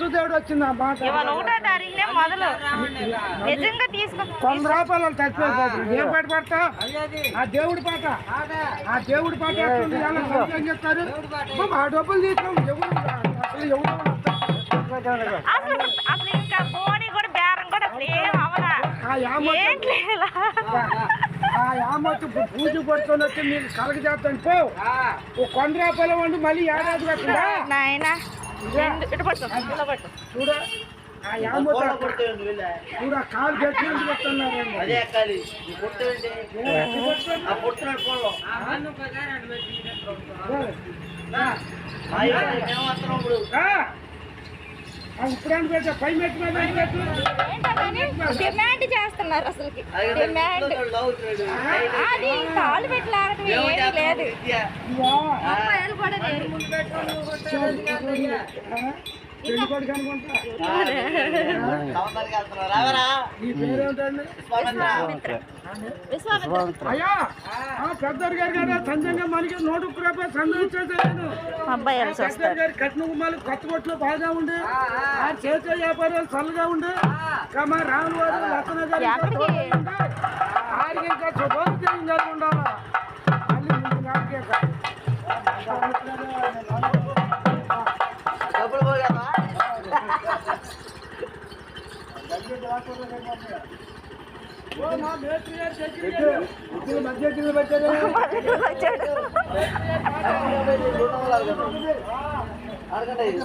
వసుదేవుడు వచ్చింది ఆ మాట. ఇవాళ 1వ తారీఖునే మొదలు. నిజంగా తీసుకో. 100 రూపాయలు చచ్చిపోయిపోతుంది. ఏం పాట పాడతా? ఆ దేవుడి పాట. ఆ దేవుడి పాట ఎట్లుంది? ఎలా సంఖ్యం చెప్తారు? ఆ డబ్బులు తీసుకో. అసలు ఇంకా పోనీ కూడా బేరం కూడా అసలు ఏం అవదా. ఆ యామత్తు పూజ పడుకొని వచ్చి మీరు కలగ చేస్తాను పో. ఓ 100 రూపాయలు వండి మళ్ళీ ఏడాది కట్టిందా నాయన? చూడ ఆ యామత్తు చూడ కాలు గట్టి పెడుతున్నారు. ఇప్పుడు పెట్టా పై మెట్టు డిమాండ్ చేస్తున్నారు. అసలు డిమాండ్ అది కాలు పెట్టి లాగటం ఏమీ లేదు. అమ్మాయిలు కూడా అయ్యా పెద్దరు గారు కదా సంజంగా మనకి 100 రూపాయలు సందేశాను. పెద్దరు గారి కట్న గుమ్మాలు కొత్త కొట్లు బాగా ఉండి ఆ చేసే వ్యాపారాలు చల్లగా ఉండి కమా రాములు వారు లక్షణ గారు ఆడికి ఇంకా శుభోదయం గారు ఉండాలా. మళ్ళీ ముందు నాకే మధ్య